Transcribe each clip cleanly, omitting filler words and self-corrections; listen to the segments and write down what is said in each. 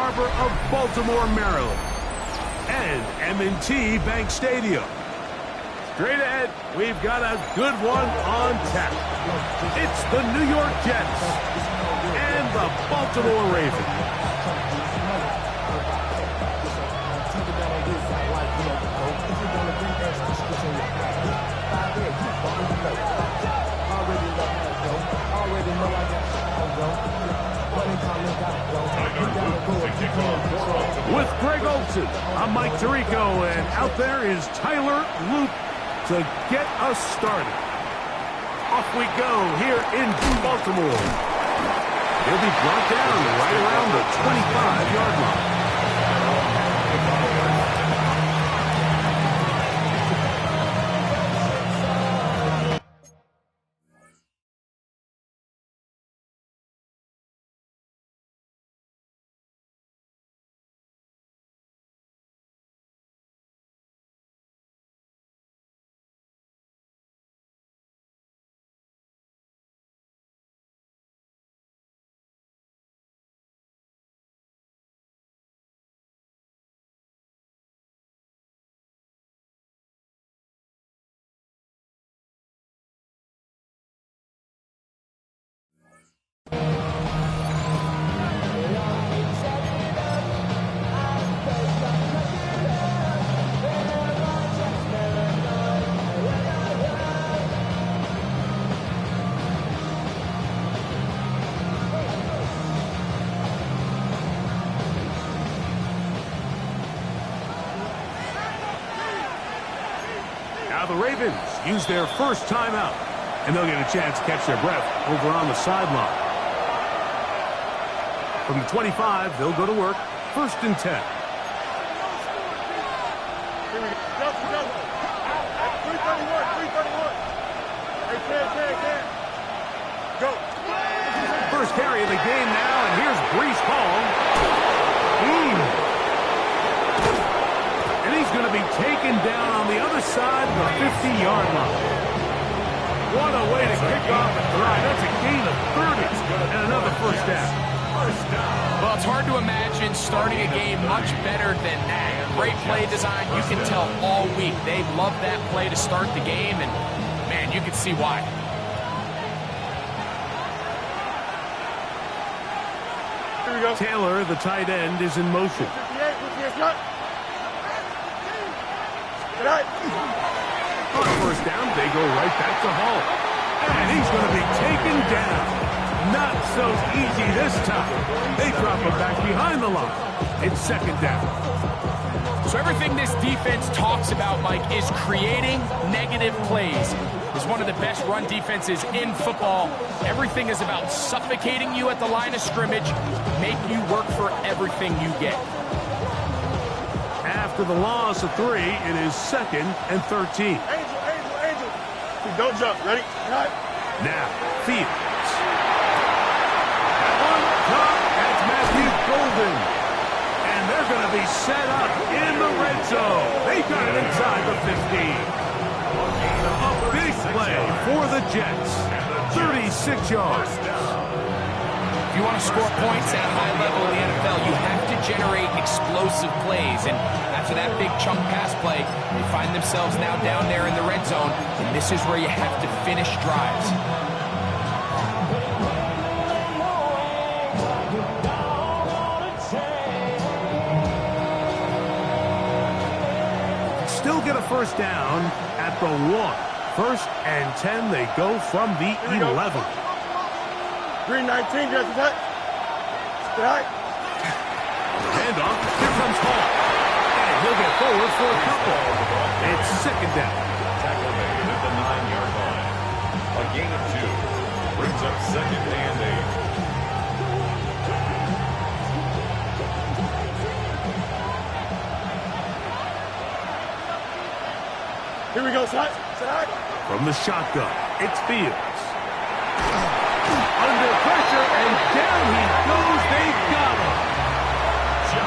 Harbor of Baltimore, Maryland, and M&T Bank Stadium. Straight ahead, we've got a good one on tap. It's the New York Jets and the Baltimore Ravens. With Greg Olson, I'm Mike Tirico, and out there is Tyler Luke to get us started. Off we go here in Baltimore. He'll be brought down right around the 25-yard line. Now the Ravens use their first timeout, and they'll get a chance to catch their breath over on the sideline. From the 25, they'll go to work. 1st and 10. Here we go. 331. Hey, Ken. Go. First carry of the game now, and here's Breece Hall. And he's going to be taken down on the other side of the 50-yard line. What a way to kick off a drive. That's a gain of 30 and another first down. Well, it's hard to imagine starting a game much better than that. Great play design. You can tell all week they love that play to start the game, and, man, you can see why. Here we go. Taylor, the tight end, is in motion. 58, cut. Right. On first down, they go right back to Hall. And he's going to be taken down. Not so easy this time. They drop him back behind the line. It's 2nd down. So everything this defense talks about, Mike, is creating negative plays. It's one of the best run defenses in football. Everything is about suffocating you at the line of scrimmage, make you work for everything you get. After the loss of 3, it is 2nd and 13. Angel. Don't jump. Ready? Right. Now, Fields. On top, that's Matthew Golden. And they're going to be set up in the red zone. They got it inside the 15. A big play for the Jets. 36 yards. If you want to score points at a high level in the NFL, you have to generate explosive plays. And after that big chunk pass play, they find themselves now down there in the red zone. And this is where you have to finish drives. Still get a first down at the 1. 1st and 10, they go from the 11. Green 19, just cut. Right. Handoff. Here comes Hall. And he'll get forward for a couple. It's 2nd down. Tackle made at the 9-yard line. A gain of 2. Brings up 2nd and 8. Here we go, side. From the shotgun, it's Fields. Under pressure, and down he goes. They got him.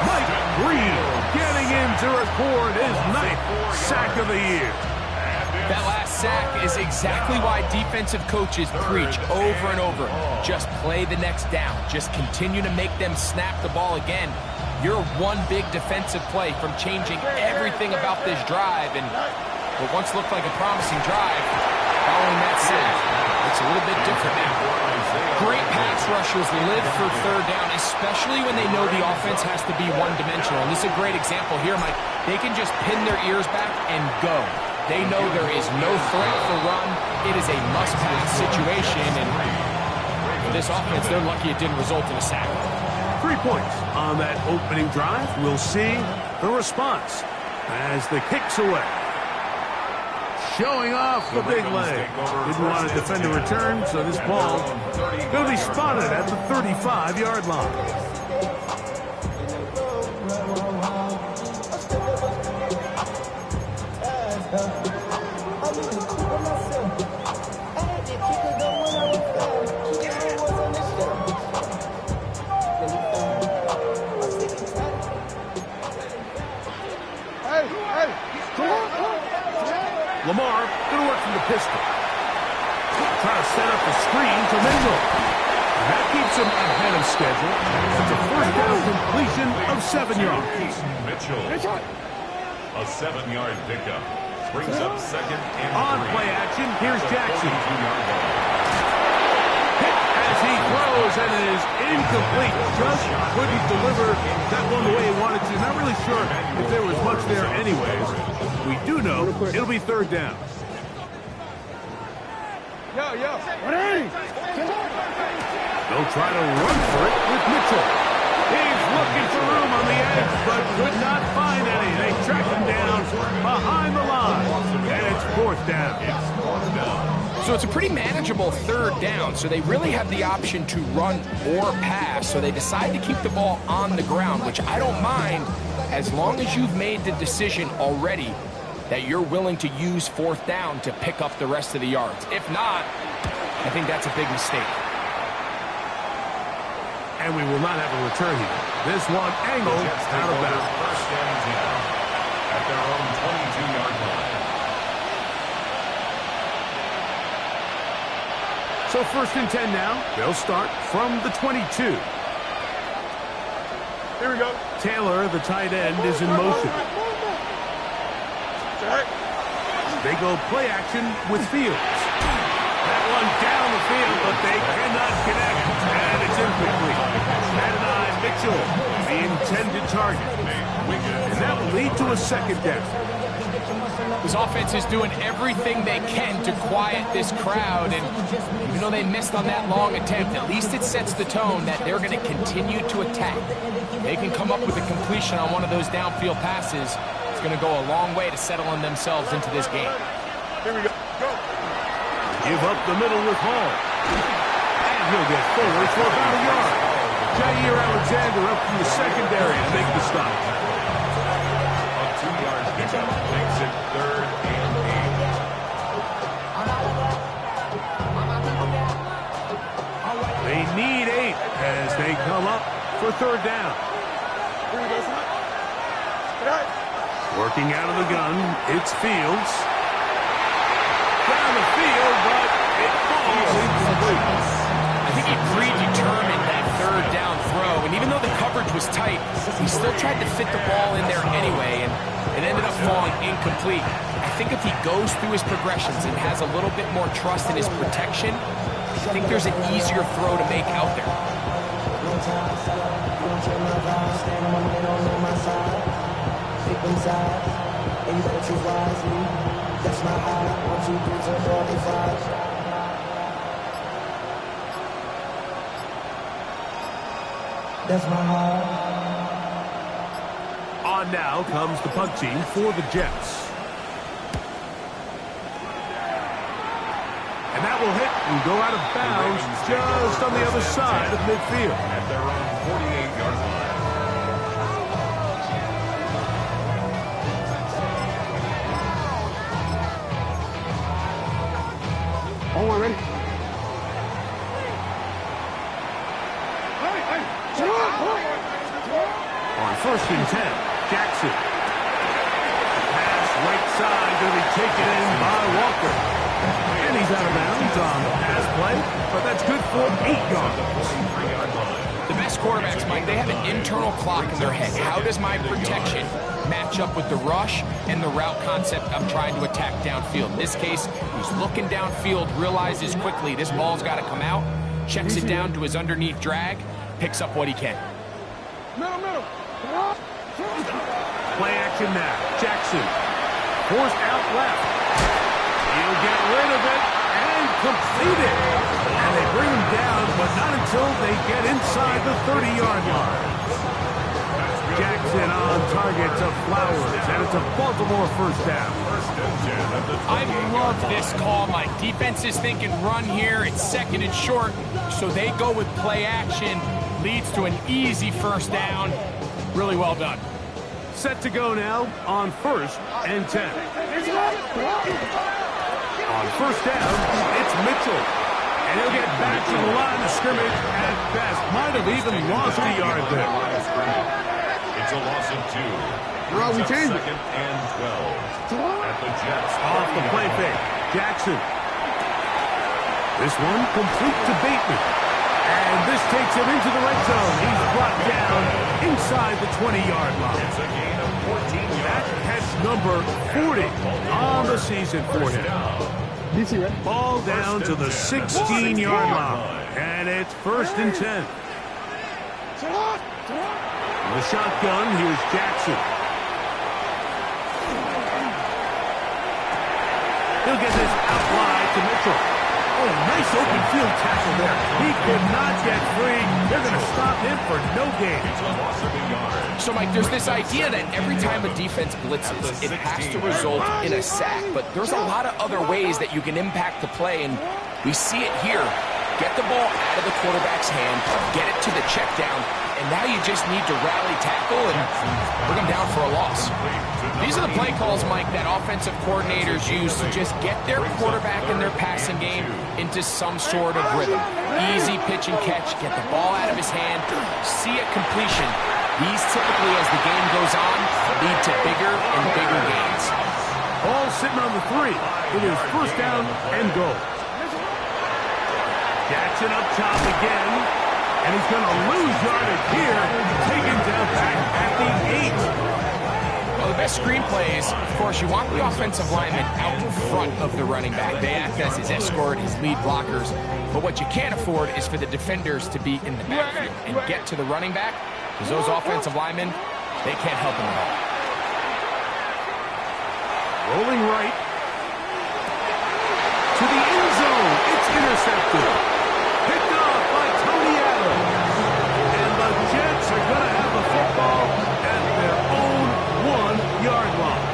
Mike Green getting in to record his 9th sack of the year. That last sack is exactly why defensive coaches preach over and over. Just play the next down. Just continue to make them snap the ball again. You're one big defensive play from changing everything about this drive, and what once looked like a promising drive, following that sack, it's a little bit different now. Great pass rushers live for third down, especially when they know the offense has to be one-dimensional. And this is a great example here, Mike. They can just pin their ears back and go. They know there is no threat for run. It is a must-pass situation, and for this offense, they're lucky it didn't result in a sack. 3 points on that opening drive. We'll see the response as the kick's away. Showing off the big leg. Didn't want to defend a return, so this ball going to be spotted at the 35-yard line. Lamar going to work from the pistol. Try to set up the screen to Mingle. That keeps him ahead of schedule. It's a first down completion of 7 yards. Mitchell. A 7-yard pickup. Brings up second and On 3. play action, here's Jackson. Hit as he throws, and it is incomplete. Just couldn't deliver that one the way he wanted to. Not really sure if there was much there anyways. We do know it'll be third down. They'll try to run for it with Mitchell. He's looking for room on the edge, but could not find any. They track him down behind the line, and it's fourth down. So it's a pretty manageable third down, so they really have the option to run or pass, so they decide to keep the ball on the ground, which I don't mind as long as you've made the decision already that you're willing to use fourth down to pick up the rest of the yards. If not, I think that's a big mistake. And we will not have a return here. This one angled out of bounds. First and 10 at their own 22-yard line. So first and 10 now. They'll start from the 22. Here we go. Taylor, the tight end, is in motion. They go play action with Fields. That one down the field, but they cannot connect. And it's incomplete. Adonai Mitchell, the intended target. And that will lead to a second down. This offense is doing everything they can to quiet this crowd, and even though they missed on that long attempt, at least it sets the tone that they're going to continue to attack. They can come up with a completion on one of those downfield passes. It's going to go a long way to settling themselves into this game. Here we go. Go. Give up the middle with Hall. And he'll get forward for about a yard. Jair Alexander up from the secondary to make the stop. A 2-yard pickup makes it third and 8. They need 8 as they come up for third down. Here we go, son. Get out. Working out of the gun, it's Fields. Down the field, but it falls incomplete. I think he predetermined that third down throw, and even though the coverage was tight, he still tried to fit the ball in there anyway, and it ended up falling incomplete. I think if he goes through his progressions and has a little bit more trust in his protection, I think there's an easier throw to make out there. On now comes the punt team for the Jets. And that will hit and go out of bounds just on the other side of midfield. At their own 48-yard line. Oh, we're ready. On first and 10, Jackson. Pass right side going to be taken in by Walker. And he's out of bounds on the pass play, but that's good for 8 yards. The Fast quarterbacks, Mike, they have an internal clock in their head. How does my protection match up with the rush and the route concept I'm trying to attack downfield? In this case, he's looking downfield, realizes quickly this ball's got to come out, checks it down to his underneath drag, picks up what he can. Middle. Play action now. Jackson. Forced out left. He'll get rid of it and complete it. And they bring him down, but not until they get inside the 30-yard line. Jackson on target to Flowers, and it's a Baltimore first down. I love this call. My defense is thinking run here. It's second and short, so they go with play action. Leads to an easy first down. Really well done. Set to go now on 1st and 10. On first down, it's Mitchell. And he'll get back to the line of scrimmage at best. Might have even lost a yard there. It's a loss of 2. Bro, we changed it. Second and 12. At the Jets. Off the play fake. Jackson. This one complete to Bateman. And this takes him into the red zone. He's brought down inside the 20-yard line. It's a gain of 14 yards. That's catch number 40 on the season for him. DC, right? Ball down to the 16-yard line. And it's 1st and 10. The shotgun, here's Jackson. He'll get this out wide to Mitchell. Oh, nice open field tackle there. He could not get free. They're going to stop him for no gain. It's a loss of a yard. So, Mike, there's this idea that every time a defense blitzes, it has to result in a sack. But there's a lot of other ways that you can impact the play, and we see it here. Get the ball out of the quarterback's hand, get it to the check down, and now you just need to rally tackle and bring them down for a loss. These are the play calls, Mike, that offensive coordinators use to just get their quarterback and their passing game into some sort of rhythm. Easy pitch and catch, get the ball out of his hand, see it completion. These typically, as the game goes on, lead to bigger and bigger gains. Ball sitting on the 3. It is first down and goal. Jackson up top again, and he's going to lose yardage here, taken down back at the 8. Well, the best screen plays, of course, you want the offensive lineman out in front of the running back. They act as his escort, his lead blockers. But what you can't afford is for the defenders to be in the backfield and get to the running back, because those offensive linemen, they can't help him at all. Rolling right to the end zone. It's intercepted. Picked off by Tony Adams. And the Jets are going to have the football at their own 1-yard line.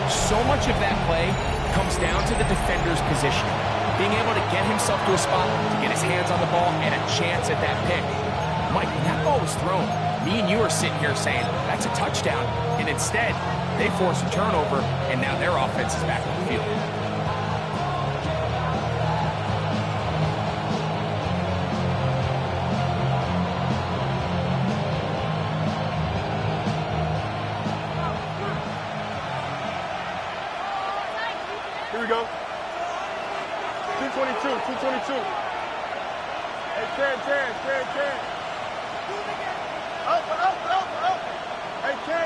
So much of that play comes down to the defender's position. Being able to get himself to a spot, to get his hands on the ball, and a chance at that pick. Mike, when that ball was thrown, me and you are sitting here saying, that's a touchdown. And instead, they force a turnover, and now their offense is back on the field. Here we go. 222. Hey, Ken. Up. Hey, Ken.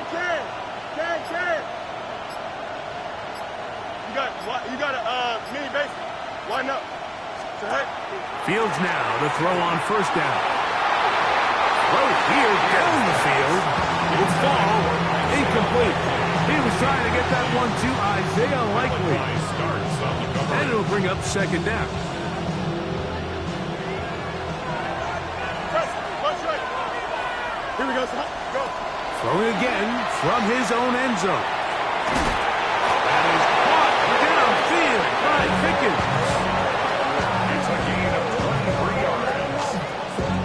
You got a mini base. Line up. Fields now to throw on first down. Right here down the field. It's ball incomplete. He was trying to get that one to Isaiah Likely. And it'll bring up second down. Here we go, son. Go. Throwing again from his own end zone. That is caught downfield by Pickens. It's a gain of 23 yards.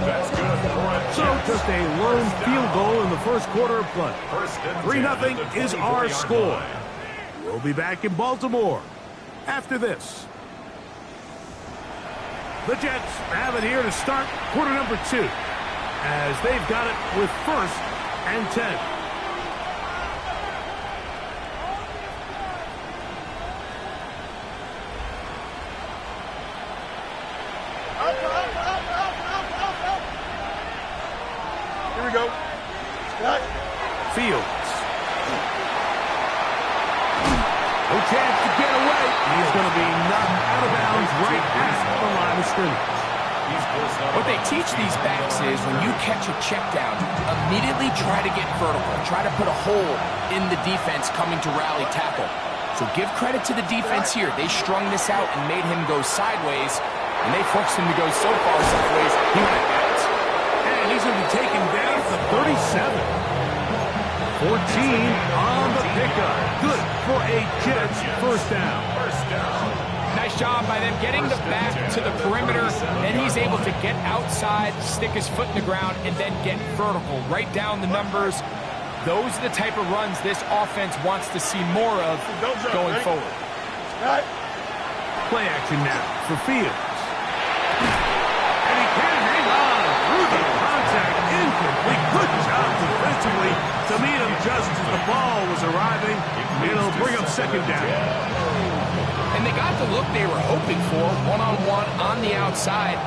That's good for a So just a lone field goal in the first quarter of play. 3-0 is our score. We'll be back in Baltimore after this. The Jets have it here to start quarter number 2, as they've got it with 1st and 10. Up. Fields. No chance to get away. He's going to be knocked out of bounds right at the line of scrimmage. What they teach these backs is when you catch a check down, immediately try to get vertical. Try to put a hole in the defense coming to rally tackle. So give credit to the defense here. They strung this out and made him go sideways, and they forced him to go so far sideways, he went out. And he's going to be taken down to 37. 14 on the pickup. Good for a Jets first down. Nice job by them getting the back to the perimeter. Then he's able to get outside, stick his foot in the ground, and then get vertical. Right down the numbers. Those are the type of runs this offense wants to see more of going forward. Play action now for Fields. And he can't hang on through the contact. Incomplete. Good job defensively to meet him just as the ball was arriving. It'll bring up second down. And they got the look they were hoping for, one-on-one on the outside.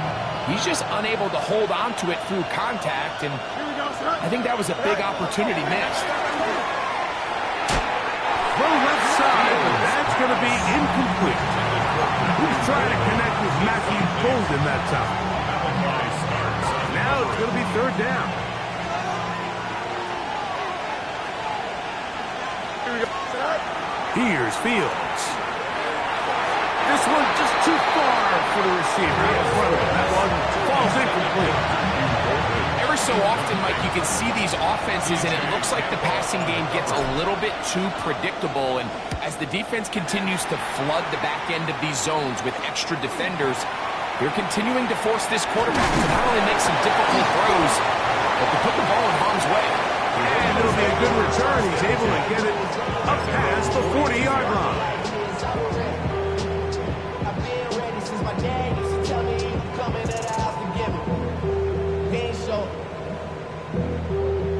He's just unable to hold on to it through contact, and I think that was a big opportunity missed. Throw left side, but that's going to be incomplete. He's trying to connect with Matthew Golden that time. Now it's going to be third down. Here's Fields. This one just too far for the receiver in front of him. That one falls incomplete. Every so often, Mike, you can see these offenses, and it looks like the passing game gets a little bit too predictable. And as the defense continues to flood the back end of these zones with extra defenders, they're continuing to force this quarterback to not only make some difficult throws, but to put the ball in harm's way. And it'll be a good return. He's able to get it up past the 40-yard line.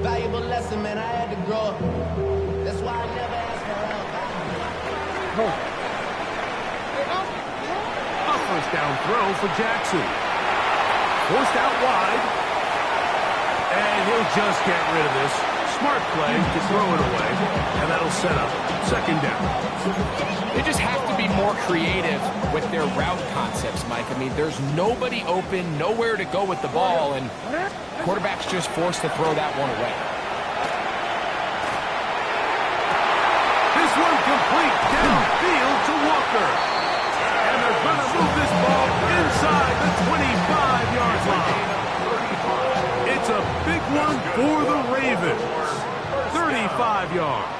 Valuable lesson, man. I had to grow up. That's why I never asked for help. A first down throw for Jackson. Forced out wide. And he'll just get rid of this. Smart play to throw it away. And that'll set up second down. They just have to be more creative with their route concepts, Mike. I mean, there's nobody open, nowhere to go with the ball, and quarterback's just forced to throw that one away. This one complete downfield to Walker. And they're going to move this ball inside the 25-yard line. It's a big one for the Ravens. 35 yards.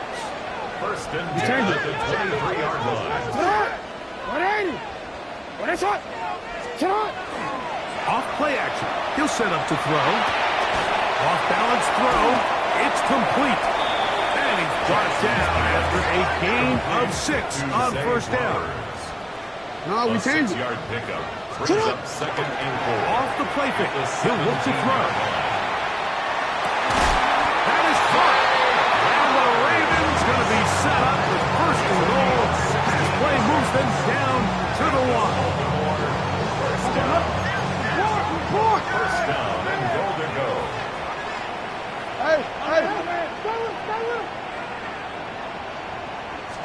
First and 10 at the 23-yard line. Off play action. He'll set up to throw. Off balance throw. It's complete. And he's brought down after a gain of 6 on first down. No, we changed it. 6-yard pickup brings up second and 4. Off the play fake. He'll look to throw. That is caught. And the Ravens going to be set up with first and goal as play moves them down to the 1. First down and goal to go. Hey.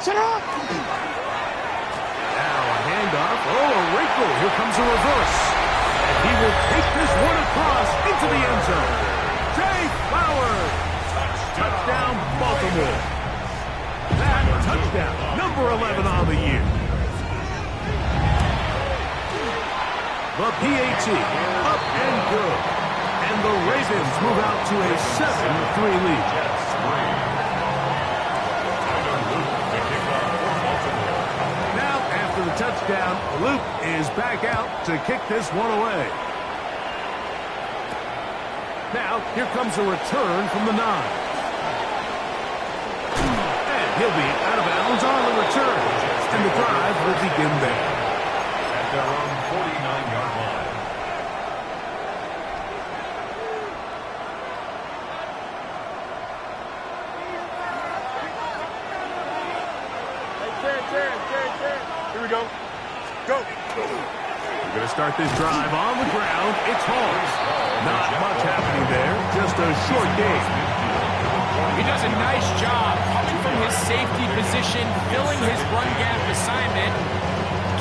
Shut up. Now a handoff. Oh, a wrinkle. Here comes a reverse. And he will take this one across into the end zone. Jay Flowers. Touchdown, Baltimore. That touchdown, number 11 on the year. The PAT, up and good. And the Ravens move out to a 7-3 lead. Now, after the touchdown, Luke is back out to kick this one away. Now, here comes a return from the 9. And he'll be out of bounds on the return. And the drive will begin there. At their own 49-yard line. Here we go. Go. We're going to start this drive on the ground. It's Hall. Not much happening there. Just a short game. job coming from his safety position, filling his run gap assignment.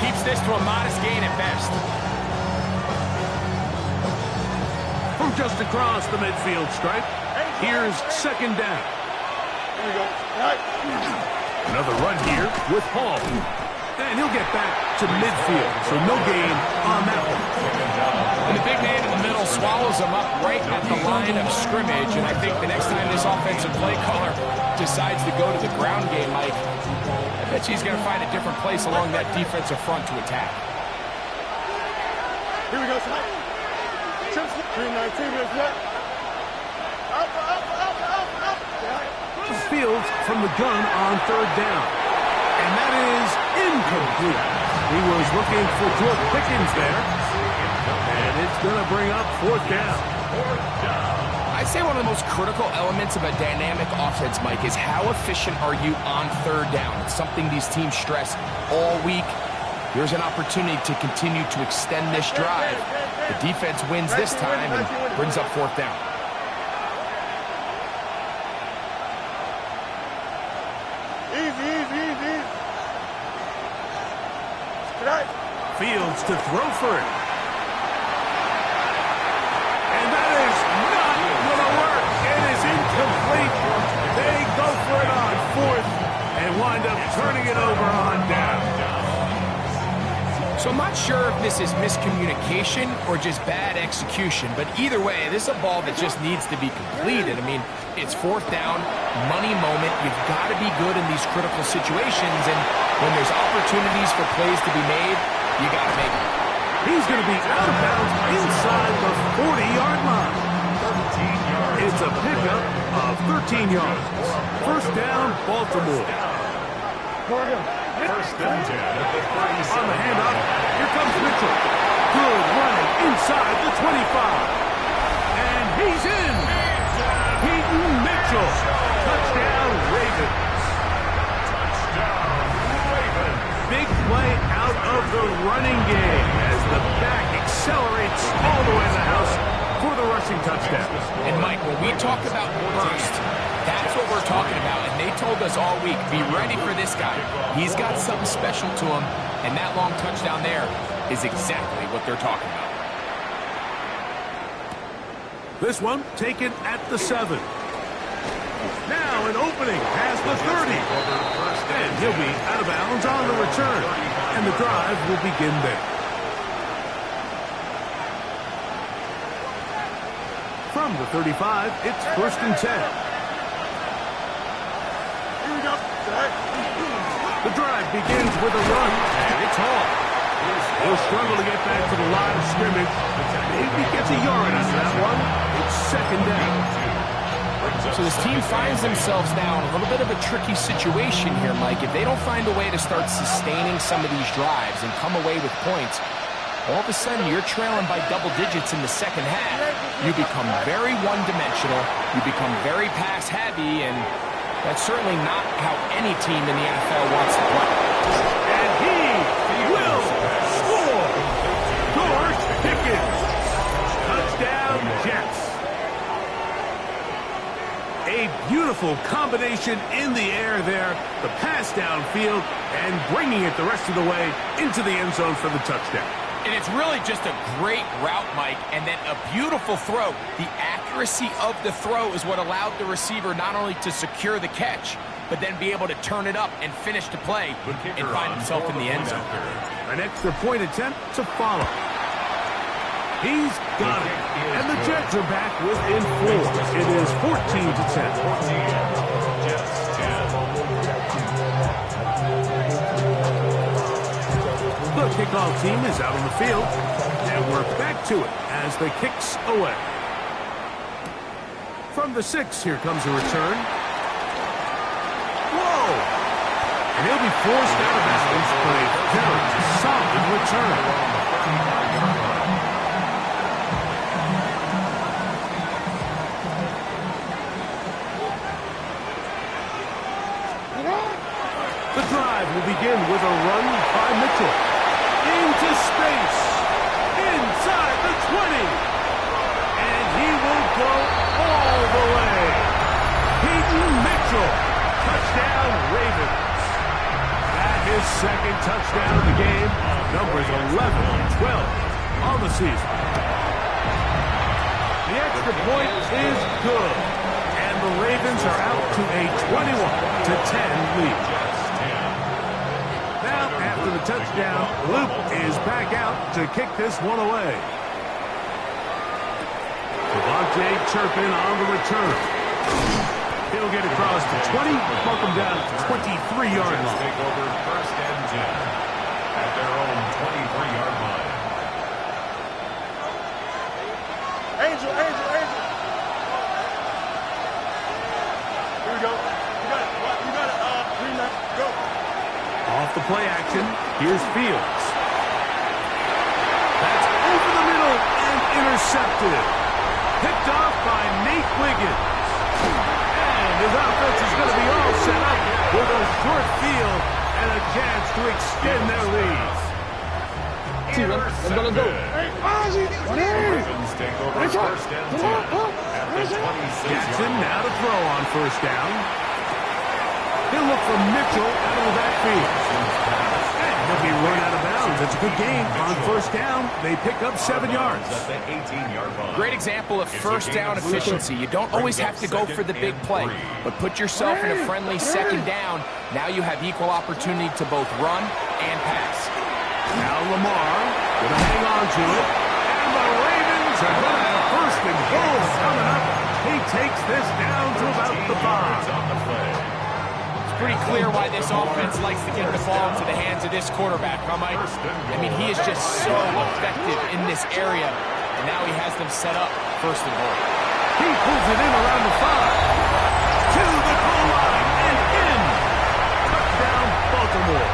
Keeps this to a modest gain at best. From just across the midfield stripe, here's second down. Here we go. All right. Another run here with Hall. And he'll get back to midfield, so no gain on that one. And the big man in the middle swallows him up right at the line of scrimmage, and I think the next time this offensive play caller decides to go to the ground game, Mike, I bet he's going to find a different place along that defensive front to attack. Here we go, tonight. 319, let's go. Up. Fields from the gun on third down. And that is incomplete. He was looking for George Pickens there. And it's going to bring up fourth down. I'd say one of the most critical elements of a dynamic offense, Mike, is how efficient are you on third down? It's something these teams stress all week. Here's an opportunity to continue to extend this drive. The defense wins this time and brings up fourth down. Easy. Fields to throw for it. And that is not going to work. It is incomplete. They go for it on fourth and wind up turning it over on down. So I'm not sure if this is miscommunication or just bad execution, but either way, this is a ball that just needs to be completed. I mean, it's fourth down, money moment. You've got to be good in these critical situations, and when there's opportunities for plays to be made, you got to make them. He's going to be out of bounds inside the 40-yard line. It's a pickup of 13 yards. First down, Baltimore. First and 10 at the 37. On the handoff, here comes Mitchell. Good running inside the 25. And he's in. Peyton Mitchell. Touchdown, Ravens. Big play out of the running game as the back accelerates all the way to the house for the rushing touchdown. And Mike, when we talk about burst, that's what we're talking about. And they told us all week, be ready for this guy. He's got something special to him, and that long touchdown there is exactly what they're talking about. This one taken at the 7. Now an opening has the 30. And he'll be out of bounds on the return. And the drive will begin there. From the 35, it's first and 10. Here we go. The drive begins with a run, and it's Hall. He'll struggle to get back to the line of scrimmage. Maybe gets a yard out of that one. It's second down. So this team finds themselves now in a little bit of a tricky situation here, Mike. If they don't find a way to start sustaining some of these drives and come away with points, all of a sudden you're trailing by double digits in the second half. You become very one-dimensional. You become very pass-heavy, and that's certainly not how any team in the NFL wants to play. And he will score. George Pickens. Touchdown, Jets. A beautiful combination in the air there. The pass downfield and bringing it the rest of the way into the end zone for the touchdown. And it's really just a great route, Mike, and then a beautiful throw. The accuracy of the throw is what allowed the receiver not only to secure the catch, but then be able to turn it up and finish the play and find himself in the end zone. An extra point attempt to follow. He's got it. And the Jets are back within 4. It is 14-10. The kickoff team is out on the field. And we're back to it as the kicks away. From the 6, here comes a return. Whoa! And he'll be forced out of bounds for a very solid return. The drive will begin with a run by Mitchell. Into space. Inside the 20. And he will go all the way. Peyton Mitchell Touchdown, Ravens. That his second touchdown of the game. Numbers 11 and 12 on the season. The extra point is good. And the Ravens are out to a 21-10 lead. Now, after the touchdown, Luke is back out to kick this one away. Devontae Turpin on the return. He'll get across to 20, mark him down at the 23-yard line. Take over first and 10 at their own 23-yard line. Angel. Here we go. You got it. Green light. Go. Off the play action, here's Fields. That's over the middle and intercepted. Picked off by Nate Wiggins. And his offense is going to be all set up with a short field and a chance to extend their lead. Ravens take over first and 10 at the 26-yard Jackson line. now to throw on first down. He'll look for Mitchell out of the backfield. And he'll be run out of bounds. It's a good game. On first down, they pick up 7 yards. At the 18-yard line. Great example of first down efficiency. You don't always have to go for the big play, but put yourself in a friendly second down. Now you have equal opportunity to both run and pass. Now Lamar going to hang on to it. And the Ravens are going to have first and goal coming up. He takes this down to about the 5. On the play. It's pretty clear why this offense likes to get the ball into the hands of this quarterback, huh, Mike? I mean, he is just so effective in this area, and now he has them set up first and goal. He pulls it in around the 5. To the goal line and in. Touchdown, Baltimore.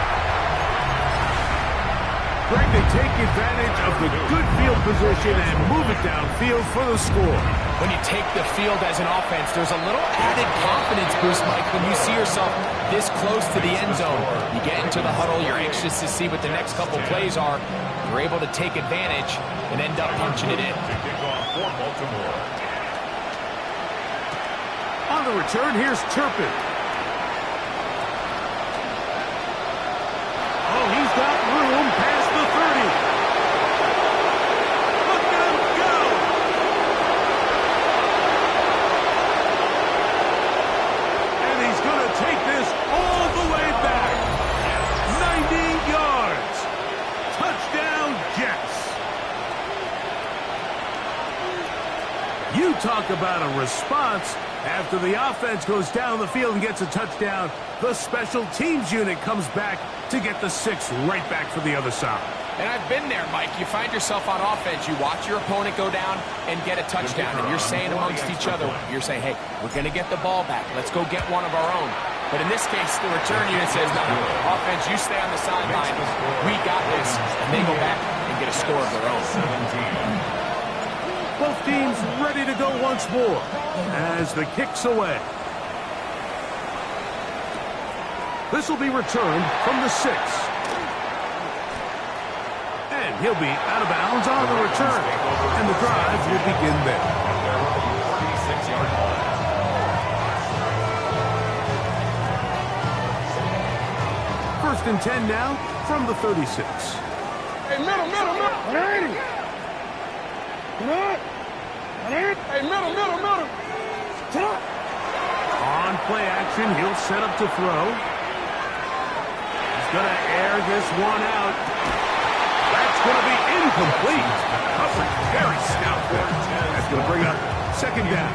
Greg, they take advantage of the good field position and move it downfield for the score. When you take the field as an offense, there's a little added confidence boost, Mike, when you see yourself this close to the end zone. You get into the huddle, you're anxious to see what the next couple plays are. You're able to take advantage and end up punching it in. To kick off for Baltimore. On the return, here's Turpin. Oh, he's got room past the 30. Look at him go! And he's going to take this all the way back. 90 yards. Touchdown, Jets. You talk about a response. After the offense goes down the field and gets a touchdown, the special teams unit comes back to get the 6 right back for the other side. And I've been there, Mike. You find yourself on offense. You watch your opponent go down and get a touchdown. And you're saying amongst each other, you're saying, hey, we're going to get the ball back. Let's go get one of our own. But in this case, the return unit says, no, offense, you stay on the sideline. We got this. And they go back and get a score of their own. Both teams ready to go once more as the kick's away. This will be returned from the 6. And he'll be out of bounds on the return. And the drive will begin there. 46-yard line. First and 10 now from the 36. Hey, middle. Hey, middle. On play action, he'll set up to throw. He's going to air this one out. That's going to be incomplete. Coverage very stout there. That's going to bring up second down.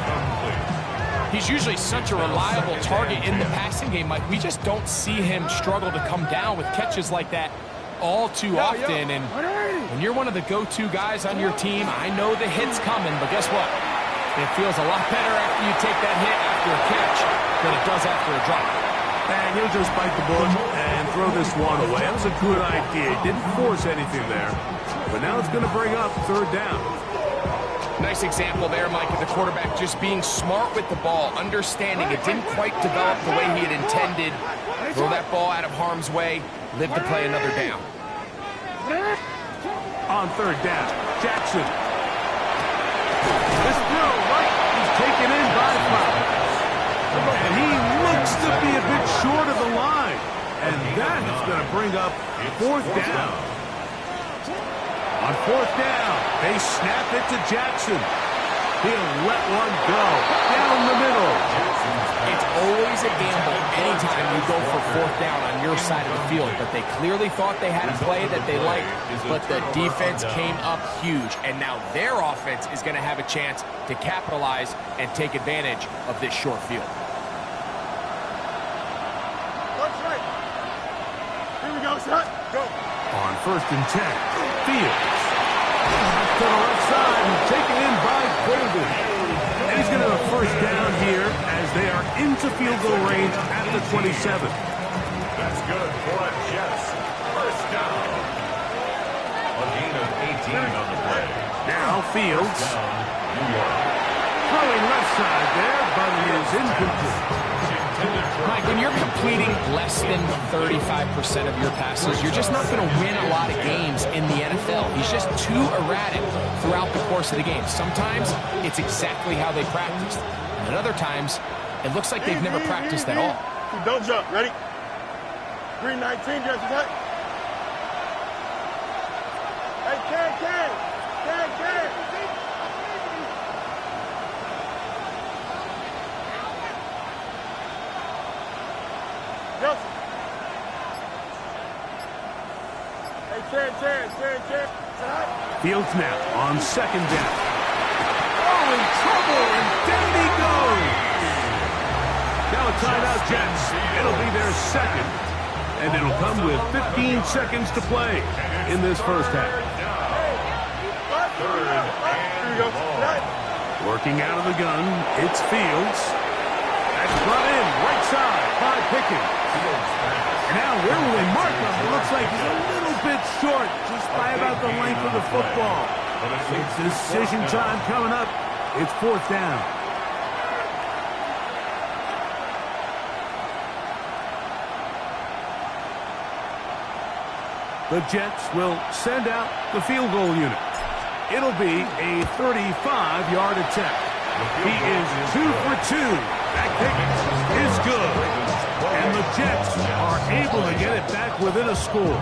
He's usually such a reliable target in the passing game, Mike. We just don't see him struggle to come down with catches like that all too often. And when you're one of the go-to guys on your team, I know the hit's coming, but guess what? It feels a lot better after you take that hit after a catch than it does after a drop. And he'll just bite the bullet and throw this one away. That was a good idea. He didn't force anything there. But now it's going to bring up third down. Nice example there, Mike, of the quarterback just being smart with the ball, understanding it didn't quite develop the way he had intended. Throw that ball out of harm's way, live to play another down. On third down, Jackson. This throw, right, he's taken in by Flower. And he looks to be at bit short of the line. And that is going to bring up fourth down. On fourth down, they snap it to Jackson. He'll let one go down the middle. It's always a gamble anytime you go for fourth down on your side of the field, but they clearly thought they had a play that they liked, but the defense came up huge, and now their offense is going to have a chance to capitalize and take advantage of this short field. That's right. Here we go, son. Go. On first and 10, Fields. To the left side and taken in by Golden. And he's going to have a first down here as they are into field goal range at the 27. That's good for a Jets. First down. A gain of 18 on the play. Now Fields. New York. Throwing left side there, but it is incomplete. Mike, when you're completing less than 35% of your passes, you're just not going to win a lot of games in the NFL. He's just too erratic throughout the course of the game. Sometimes it's exactly how they practiced. And at other times, it looks like they've never practiced at all. Don't jump. Ready? Green 19, Jesse. Hey, Ken. Joseph. Hey, Ken. Fields now on second down. Oh, in trouble, and down he goes. Now a timeout, Jets. It'll be their second, and it'll come with 15 seconds to play in this first half. Here we go. Working out of the gun, it's Fields. That's brought in right side by Pickens. And now where will they mark him? It looks like he's a little bit short, just by about the length of the football. It's decision time coming up. It's fourth down. The Jets will send out the field goal unit. It'll be a 35-yard attempt. He is 2 for 2. That kick is good. And the Jets are able to get it back within a score.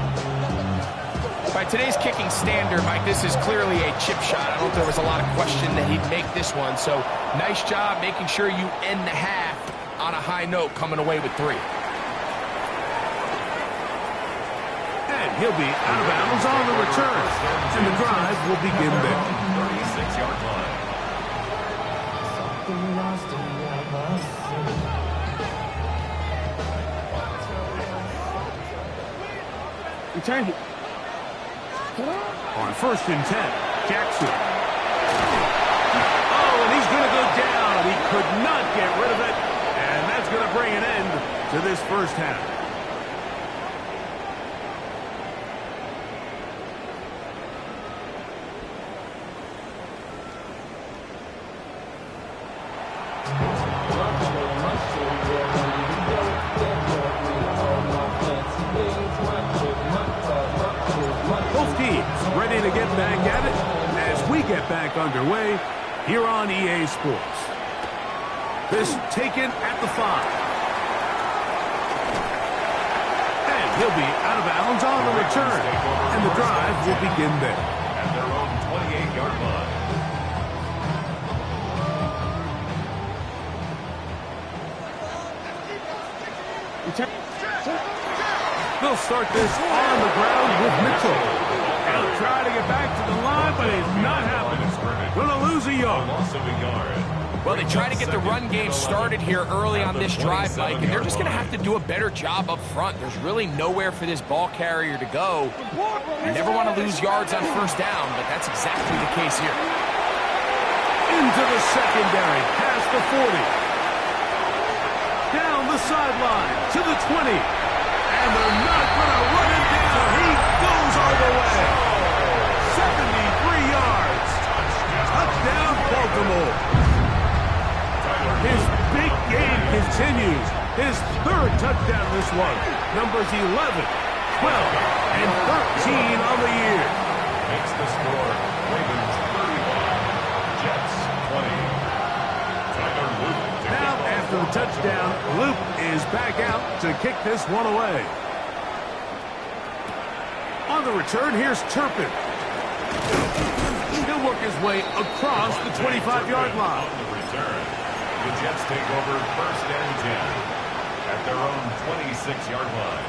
By today's kicking standard, Mike, this is clearly a chip shot. I don't think there was a lot of question that he'd make this one. So nice job making sure you end the half on a high note, coming away with 3. And he'll be out of bounds on the return. And the drive will begin there. 36-yard line. Return it. On first and 10, Jackson. Oh, and he's going to go down. He could not get rid of it. And that's going to bring an end to this first half. Ready to get back at it as we get back underway here on EA Sports. This taken at the 5. And he'll be out of bounds on the return. And the drive will begin there. At their own 28-yard line. They'll start this on the ground with Mitchell. He'll try to get back to the line, but it's not happening. Going to lose a yard. Well, they try to get the run game started here early on this drive, Mike, and they're just going to have to do a better job up front. There's really nowhere for this ball carrier to go. You never want to lose yards on first down, but that's exactly the case here. Into the secondary, past the 40. Down the sideline to the 20. And they're not going to run him down. He goes all the way. 73 yards. Touchdown, Baltimore. His big game continues. His third touchdown this one. Numbers 11, 12, and 13 on the year. Makes the score Ravens 31, Jets 20. Now, after after the touchdown, Luke is back out to kick this one away. On the return, here's Turpin. He'll work his way across the 25-yard line. On the return, the Jets take over 1st and 10 at their own 26-yard line.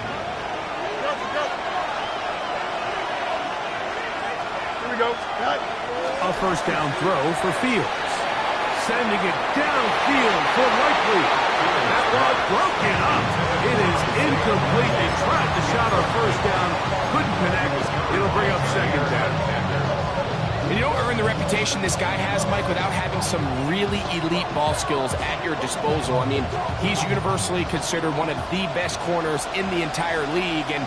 Here we go. Cut. A first down throw for Fields. Sending it downfield for Likely. That ball broken up. It is incomplete. They tried the shot on first down. Couldn't connect. It'll bring up second down. And you don't earn the reputation this guy has, Mike, without having some really elite ball skills at your disposal. I mean, he's universally considered one of the best corners in the entire league. And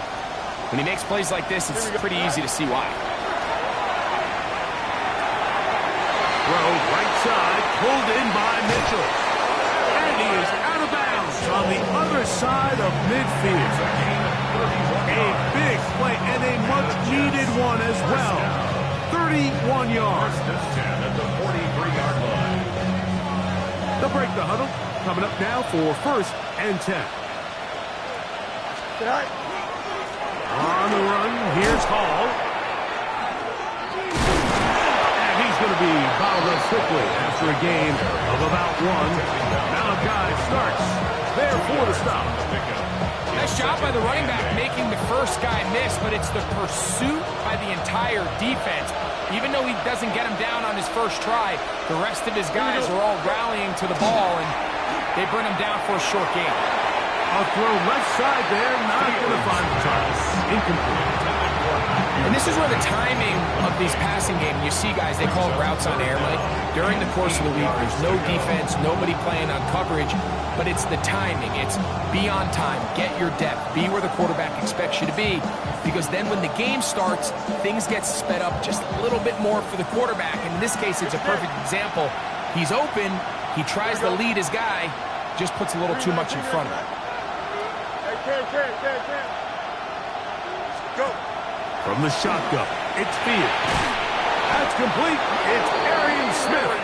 when he makes plays like this, it's pretty easy to see why. Throw right side, pulled in by Mitchell. And he is out of bounds on the other side of midfield. A big play and a much-needed one as well. 31 yards. 1st and 10 at the 43-yard line. They'll break the huddle. Coming up now for 1st and 10. Cut. On the run, here's Hall. Going to be bottled up quickly after a gain of about 1. Malachi starts there for the stop. Nice job by the running back making the first guy miss, but it's the pursuit by the entire defense. Even though he doesn't get him down on his first try, the rest of his guys are all rallying to the ball, and they bring him down for a short gain. A throw left side there, not going to find the target. Incomplete. And this is where the timing of these passing games, you see guys, they call it routes on air, Mike. During the course of the week, there's no defense, nobody playing on coverage, but it's the timing. It's be on time, get your depth, be where the quarterback expects you to be, because then when the game starts, things get sped up just a little bit more for the quarterback. And in this case, it's a perfect example. He's open, he tries to lead his guy, just puts a little too much in front of him. Go. From the shotgun, it's Fields. That's complete. It's Arian Smith.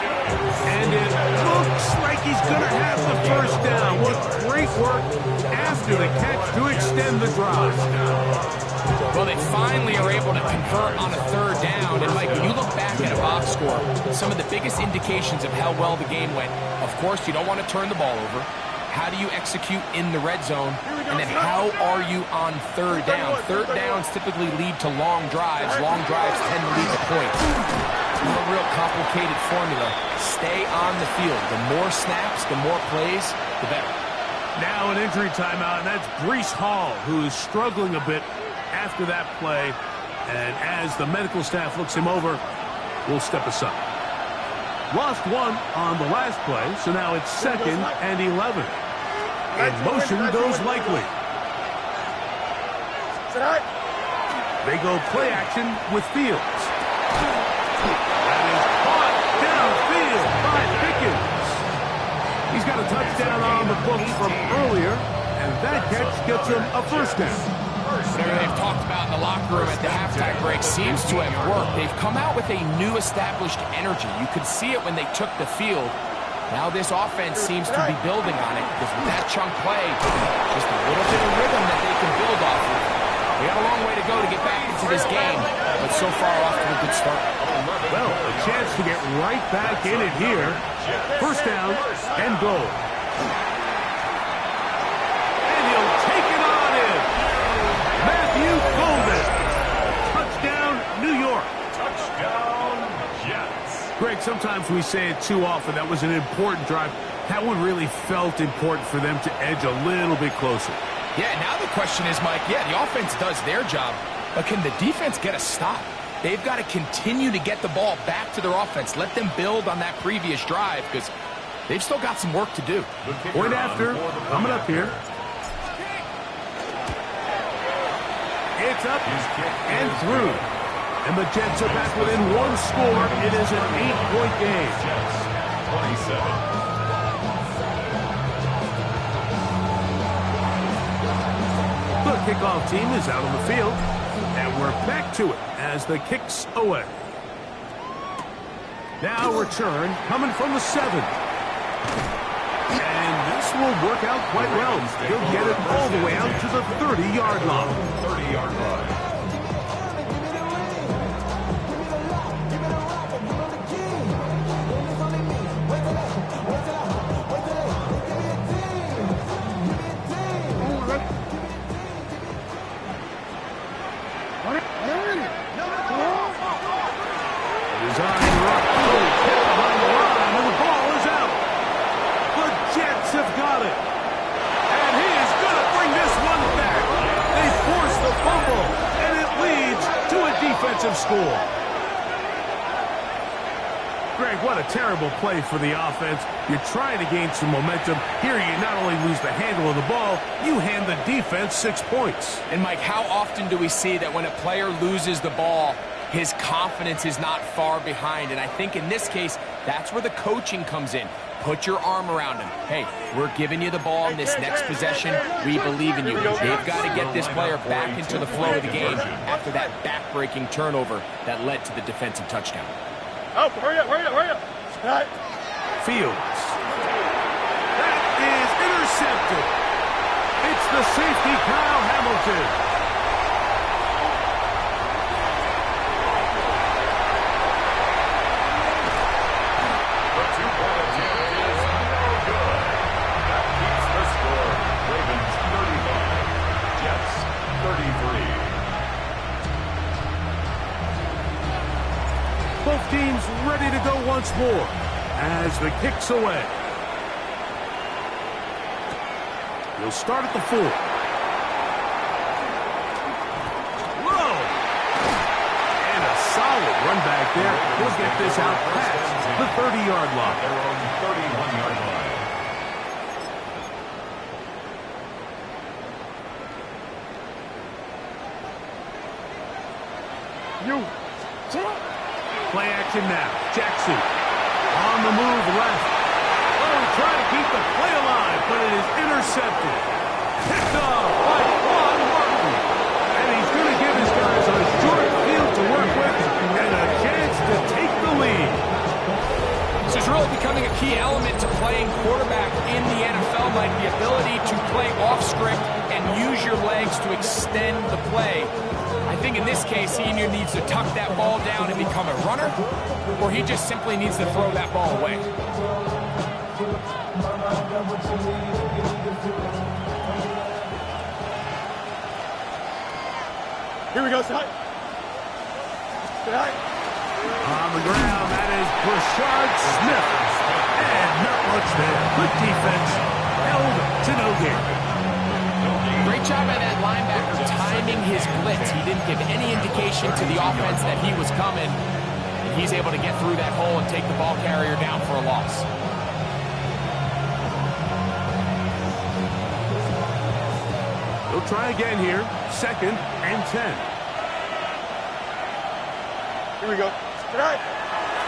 And it looks like he's going to have the first down. What great work after the catch to extend the drive. Well, they finally are able to convert on a 3rd down. And, Mike, when you look back at a box score, some of the biggest indications of how well the game went, of course, you don't want to turn the ball over. How do you execute in the red zone? And then how are you on 3rd down? 3rd downs typically lead to long drives. Long drives tend to lead to points. Not a real complicated formula. Stay on the field. The more snaps, the more plays, the better. Now an injury timeout, and that's Breece Hall, who is struggling a bit after that play. And as the medical staff looks him over, we'll step aside. Lost 1 on the last play, so now it's 2nd and 11. In motion goes Likely. They go play action with Fields. That is caught downfield by Pickens. He's got a touchdown on the books from earlier, and that catch gets him a first down. Whatever they've talked about in the locker room at the halftime break seems to have worked. They've come out with a new established energy. You could see it when they took the field. Now this offense seems to be building on it, because with that chunk play, just a little bit of rhythm that they can build off of. They got a long way to go to get back into this game, but so far off to a good start. Well, a chance to get right back in it here. First down and goal. And he'll take it on in. Matthew Golden. Touchdown, New York. Touchdown, Jets. Greg, sometimes we say it too often. That was an important drive. That one really felt important for them to edge a little bit closer. Yeah, now the question is, Mike, the offense does their job, but can the defense get a stop? They've got to continue to get the ball back to their offense. Let them build on that previous drive, because they've still got some work to do. Point after, coming up here. It's up and through. And the Jets are back within 1 score. It is an 8-point game. Jets, 27. The kickoff team is out on the field. And we're back to it as the kick's away. Now return coming from the 7. And this will work out quite well. He'll get it all the way out to the 30-yard line. 30-yard line. Design rock through, hit behind the line, and the ball is out. The Jets have got it. And he is going to bring this one back. They force the fumble, and it leads to a defensive score. Greg, what a terrible play for the offense. You're trying to gain some momentum. Here you not only lose the handle of the ball, you hand the defense 6 points. And Mike, how often do we see that when a player loses the ball, his confidence is not far behind? And I think in this case, that's where the coaching comes in. Put your arm around him. Hey, we're giving you the ball in this next possession. We believe in you. They've got to get this player back into the flow of the game after that back-breaking turnover that led to the defensive touchdown. Oh, hurry up, hurry up, hurry up. Right. Fields. That is intercepted. It's the safety, Kyle Hamilton. The two-point attempt is no good. That keeps the score. Ravens 35, Jets 33. Both teams ready to go once more as the kick's away. He'll start at the 4. Whoa! And a solid run back there. He'll get this out past the 30-yard line. Their own 31-yard line. You. Play action now. Jackson on the move left. Oh, trying to keep the play alive, but it is intercepted. Picked off by Juan Martin. And he's going to give his guys a short field to work with and a chance to take the lead. This is really becoming a key element to playing quarterback in the NFL, Mike. The ability to play off script and use your legs to extend the play. I think in this case, he either needs to tuck that ball down and become a runner, or he just simply needs to throw that ball away. Here we go, son. Right. On the ground, that is Brashard Smith. And not much there. Good defense. Held to no gain. Great job by that linebacker timing his blitz. He didn't give any indication to the offense that he was coming. And he's able to get through that hole and take the ball carrier down for a loss. He'll try again here. 2nd and 10. Here we go. Right.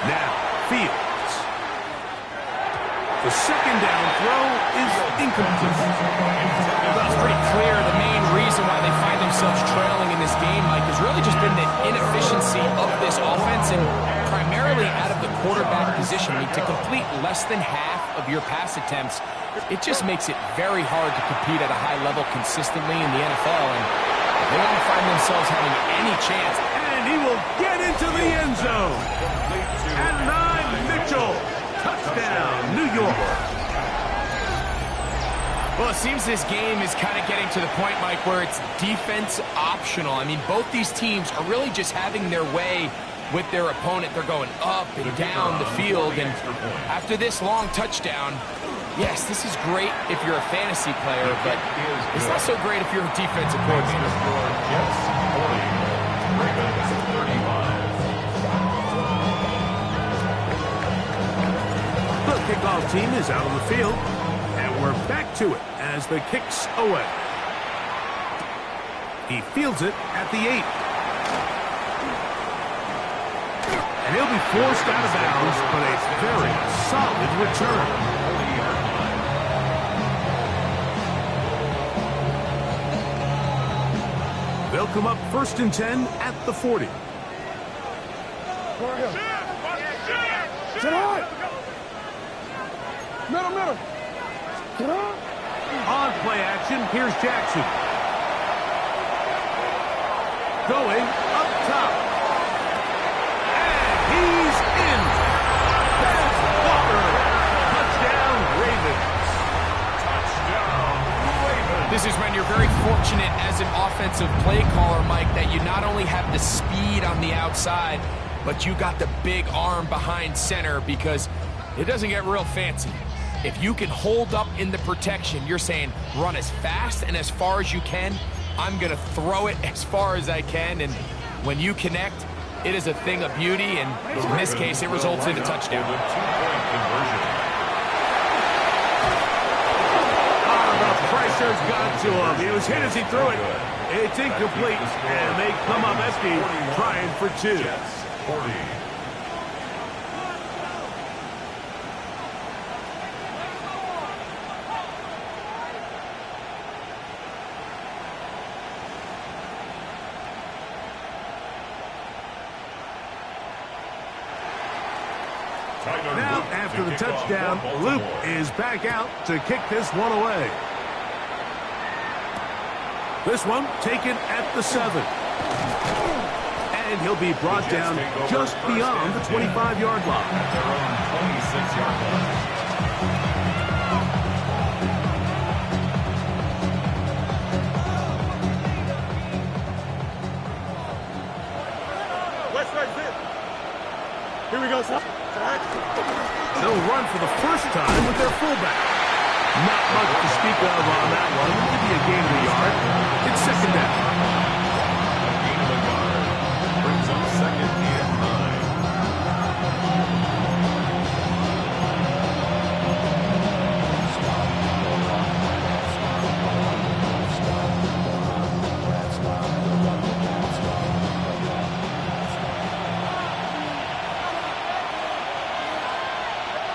Now, Fields. The 2nd down throw is incomplete. Well, it's pretty clear the main reason why they find themselves trailing in this game, Mike, has really just been the inefficiency of this offense and primarily out of the quarterback position. I mean, to complete less than half of your pass attempts, it just makes it very hard to compete at a high level consistently in the NFL. And they don't find themselves having any chance. And he will get into the end zone. And 9, Mitchell. Touchdown, New York. Well, it seems this game is kind of getting to the point, Mike, where it's defense optional. I mean, both these teams are really just having their way with their opponent. They're going up and down the field. And after this long touchdown, yes, this is great if you're a fantasy player, but it's not so great if you're a defensive coordinator. Jets 40, Ravens 35. The kickoff team is out on the field, and we're back to it as the kick's away. He fields it at the 8. And he'll be forced out of bounds, but a very solid return. They'll come up 1st and 10 at the 40. Sit on. Middle. Get on. action. Here's Jackson. Going up top. And he's in. That's Walker. Touchdown, Ravens. Touchdown, Ravens. This is when you're very fortunate as an offensive play caller, Mike, that you not only have the speed on the outside, but you got the big arm behind center, because it doesn't get real fancy. If you can hold up in the protection, you're saying run as fast and as far as you can. I'm going to throw it as far as I can, and when you connect, it is a thing of beauty, and in this case, it results in a touchdown. The pressure's got to him. He was hit as he threw it. It's incomplete, and they come up empty, trying for 2. 40. Now, after the touchdown, Luke is back out to kick this one away. This one taken at the 7. And he'll be brought down just beyond the 25-yard line. At their own 26-yard line. West right fit. Here we go, son. They'll run for the first time with their fullback. Not much to speak of on that one. It'll be a gain of a yard. It's second down. Gain of a yard brings up 2nd and 9.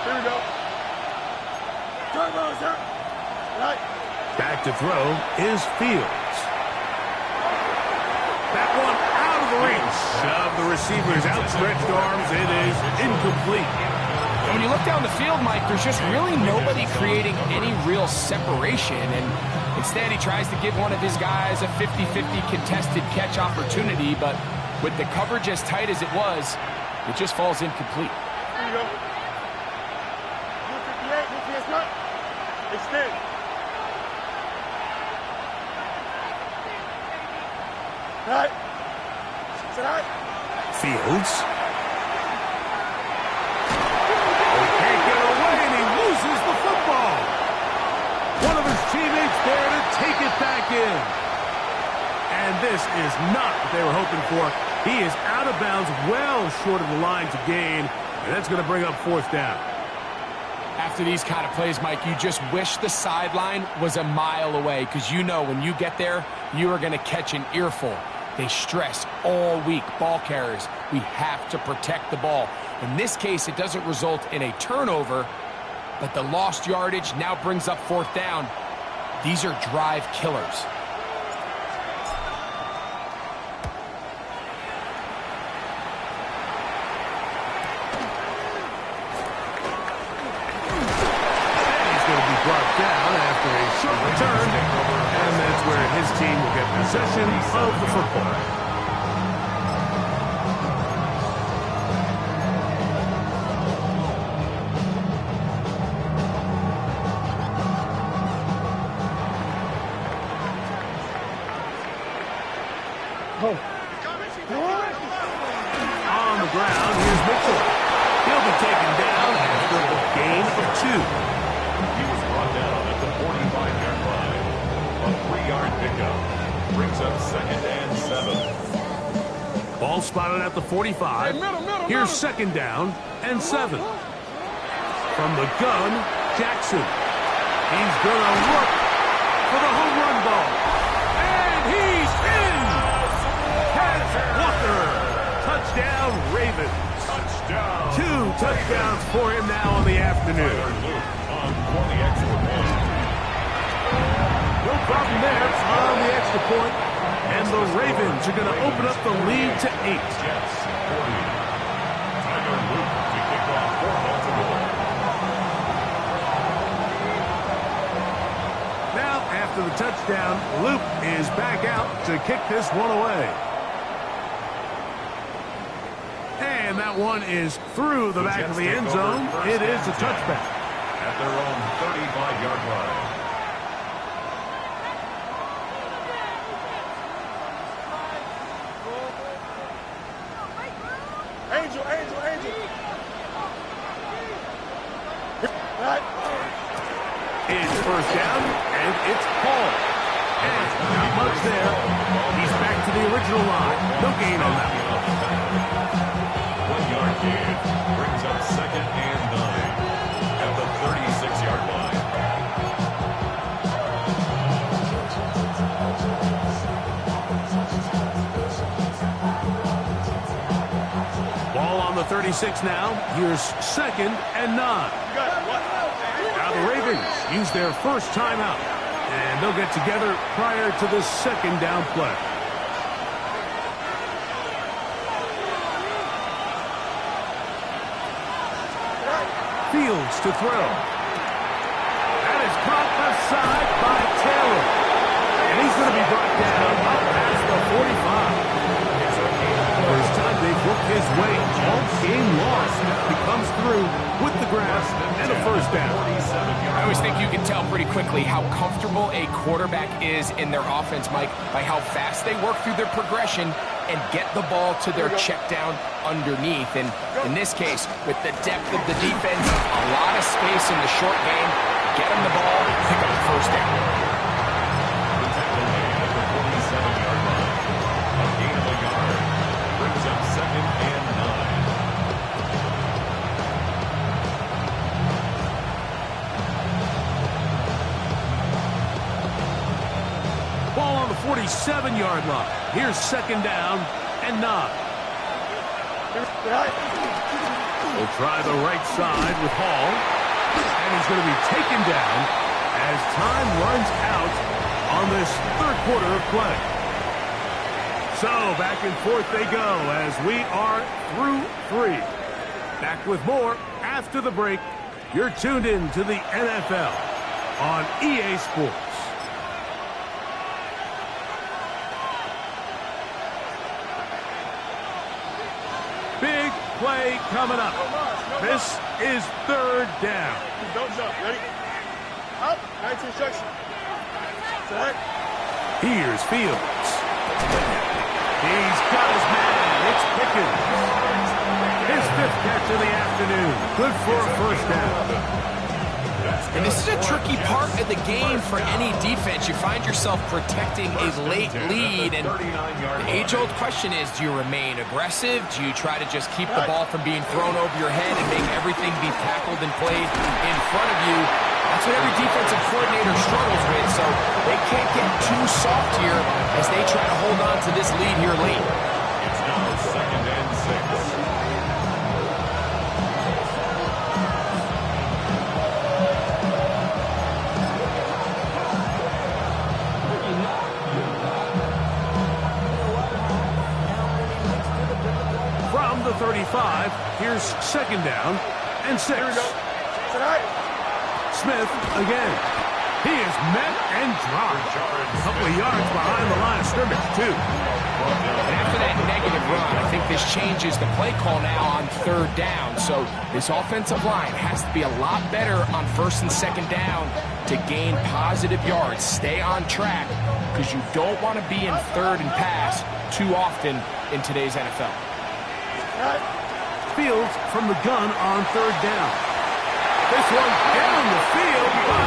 Here we go. Turbo, sir. Right. Back to throw is Fields. That one out of the reach of the receiver's outstretched arms. It is incomplete. And when you look down the field, Mike, there's just really nobody creating any real separation, and instead he tries to give one of his guys a 50-50 contested catch opportunity, but with the coverage as tight as it was, it just falls incomplete. Here we go. 58, look here, sir. Extend. Right. Sit right. Fields. Can't get away, and he loses the football. One of his teammates there to take it back in. And this is not what they were hoping for. He is out of bounds, well short of the line to gain, and that's going to bring up 4th down. After these kind of plays, Mike, you just wish the sideline was a mile away, because you know when you get there, you are going to catch an earful. They stress all week, ball carriers, we have to protect the ball. In this case, it doesn't result in a turnover, but the lost yardage now brings up 4th down. These are drive killers. Brought down after a short return, and that's where his team will get possession of the football. On the ground, here's Mitchell. He'll be taken down after a gain of 2. He was brought down at the 45-yard line. A 3-yard pickup brings up 2nd and 7. Ball spotted at the 45. Here's 2nd down and 7. From the gun, Jackson. He's going to look for the home run ball. And he's in! Catch Walker. Touchdown, Ravens. Touchdown. 2 touchdowns for him now on the afternoon. For the extra point. No problem there on the extra point. And the Ravens are going to open up the lead to 8. Jets 40. Tyler Luke to kick off for Baltimore. Now Well, after the touchdown, Luke is back out to kick this one away. And that one is through the back of the end zone. It is a touchback. At their own 35-yard line. Angel. Right. It's first down, and it's Paul. And not much there. He's back to the original line. No gain on that one. 1 yard gain brings up 2nd and 9 at the 36-yard line. Ball on the 36 now. Here's 2nd and 9. Now the Ravens use their first timeout, and they'll get together prior to the 2nd down play. Fields to throw. That is caught aside by Taylor. And he's going to be brought down up past the 45. First time they've worked his way all game long. He comes through with the grab and a first down. I always think you can tell pretty quickly how comfortable a quarterback is in their offense, Mike, by how fast they work through their progression and get the ball to their check down underneath. And in this case, with the depth of the defense, a lot of space in the short game, get them the ball, pick up the first down. The tackle made at the 47-yard line. A gain of a yard brings up 2nd and 9. Ball on the 47-yard line. Here's 2nd down and 9. We'll try the right side with Hall. And he's going to be taken down as time runs out on this 3rd quarter of play. So back and forth they go as we are through 3. Back with more after the break. You're tuned in to the NFL on EA Sports. Big play coming up. This is 3rd down. Don't jump. Ready? Up. Nice instruction. Set. Here's Fields. He's got his man. It's Pickens. His 5th catch of the afternoon. Good for a first down. And this is a tricky part of the game for any defense. You find yourself protecting a late lead, and the age-old question is, do you remain aggressive? Do you try to just keep the ball from being thrown over your head and make everything be tackled and played in front of you? That's what every defensive coordinator struggles with, so they can't get too soft here as they try to hold on to this lead here late. It's now 2nd and 6. From the 35, here's 2nd down and 6. Smith again. He is met and dropped. A couple of yards behind the line of scrimmage, too. And after that negative run, I think this changes the play call now on 3rd down. So this offensive line has to be a lot better on 1st and 2nd down to gain positive yards. Stay on track because you don't want to be in 3rd and pass too often in today's NFL. Fields from the gun on 3rd down. This one down the field, but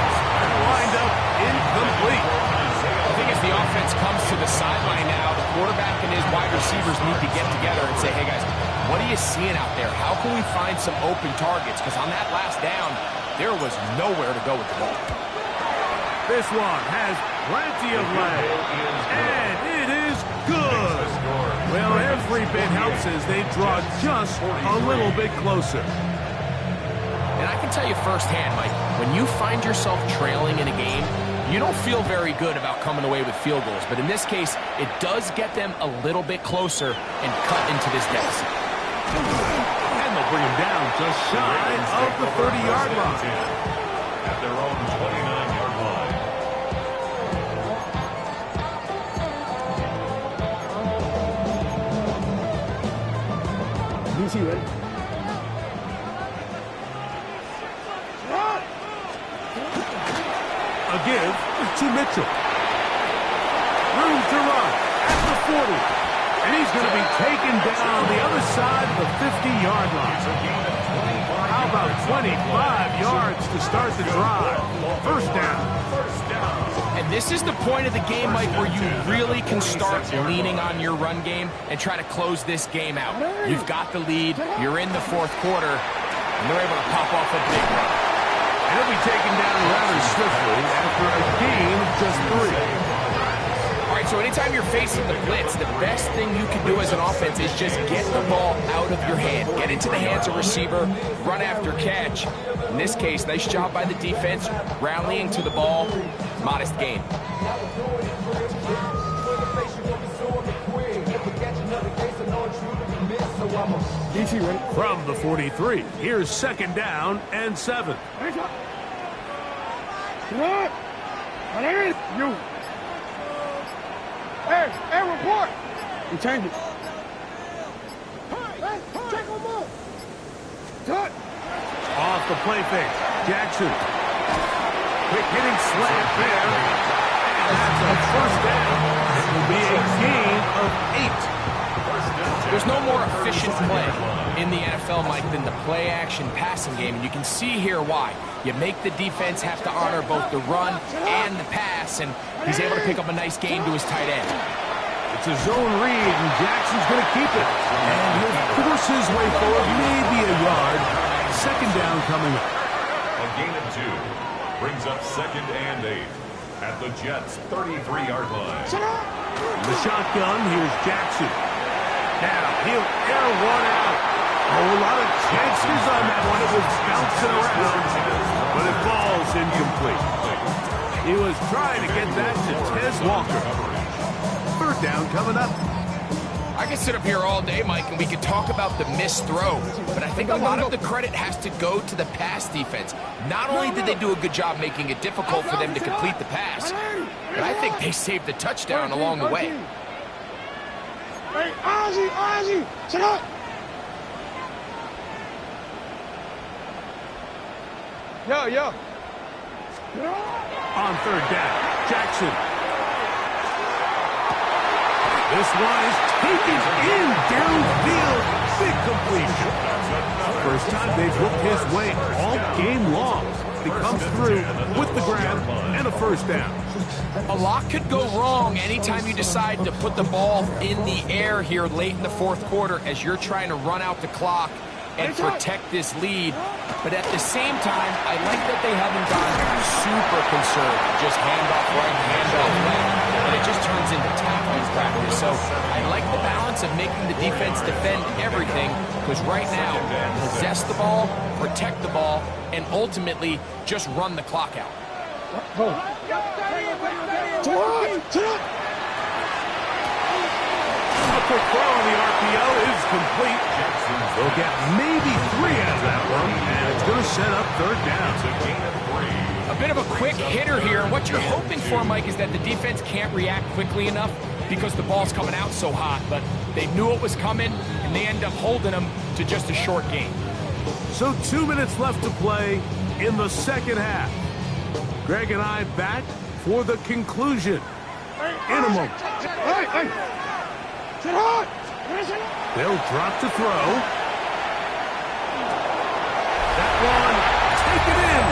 lined up incomplete. I think as the offense comes to the sideline now, the quarterback and his wide receivers need to get together and say, hey guys, what are you seeing out there? How can we find some open targets? Because on that last down, there was nowhere to go with the ball. This one has plenty of leg, and it is good. Well, every bit helps as they draw just a little bit closer. And I can tell you firsthand, Mike, when you find yourself trailing in a game, you don't feel very good about coming away with field goals. But in this case, it does get them a little bit closer and cut into this deficit. And they'll bring him down just shy of the 30-yard line. At their own 29-yard line. give to Mitchell. Room to run at the 40. And he's going to be taken down on the other side of the 50-yard line. How about 25 yards to start the drive? First down. And this is the point of the game, Mike, where you really can start leaning on your run game and try to close this game out. You've got the lead, you're in the fourth quarter, and they're able to pop off a big run. And he'll be taken down rather swiftly after a gain of just 3. All right, so anytime you're facing the blitz, the best thing you can do as an offense is just get the ball out of your hand. Get into the hands of receiver, run after catch. In this case, nice job by the defense, rallying to the ball, modest gain. From the 43, here's second down and 7. You. Hey, report. You change it. Hey, check him up. Touch. Off the play fake. Jackson. Quick hitting slant there. And that's a first down. It will be a gain of 8. There's no more efficient play in the NFL, Mike, than the play-action passing game. And you can see here why. You make the defense have to honor both the run and the pass, and he's able to pick up a nice gain to his tight end. It's a zone read, and Jackson's going to keep it. And he'll force his way forward, maybe a yard. Second down coming up. A gain of 2 brings up second and 8 at the Jets' 33-yard line. The shotgun, here's Jackson. Now, he'll air one out. A lot of chances on that one. It was bouncing around, but it falls incomplete. He was trying to get that to Tez Walker. Third down coming up. I could sit up here all day, Mike, and we could talk about the missed throw, but I think a lot of the credit has to go to the pass defense. Not only did they do a good job making it difficult for them to complete the pass, but I think they saved the touchdown along the way. Hey, Ozzy, sit up. Yo. On third down, Jackson. This one is taken in downfield. Big completion. First time they've looked his way all game long. He comes through with the grab and a first down. A lot could go wrong anytime you decide to put the ball in the air here late in the fourth quarter as you're trying to run out the clock and protect this lead. But at the same time, I like that they haven't gone super conservative. Just handoff right, handoff left, and it just turns into tackling practice. So I like the balance of making the defense defend everything, because right now, possess the ball, protect the ball, and ultimately just run the clock out. A quick throw on the RPO is complete. They'll get maybe 3 out of that one, and it's going to set up third down. A bit of a quick hitter here, and what you're hoping for, Mike, is that the defense can't react quickly enough because the ball's coming out so hot, but they knew it was coming, and they end up holding them to just a short gain. So 2 minutes left to play in the second half. Greg and I back for the conclusion in a moment. Hey. Sit hard. They'll drop to throw. That one, taken in.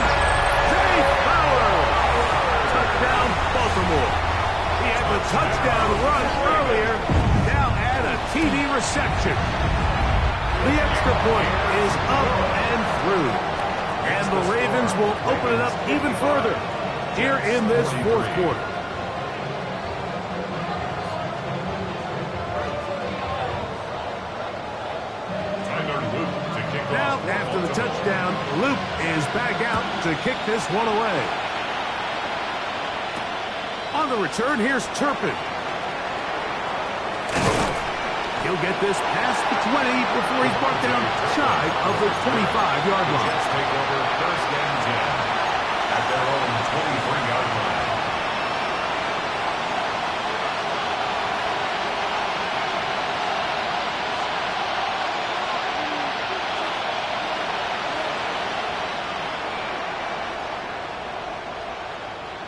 Jay Fowler. Touchdown, Baltimore. He had the touchdown run earlier. Now add a TD reception. The extra point is up and through. And the Ravens will open it up even further here in this fourth quarter. Now, after the touchdown, Luke is back out to kick this one away. On the return, here's Turpin. He'll get this past the 20 before he's brought down shy of the 25-yard line. Jets take over first and 10 at their own 23-yard line.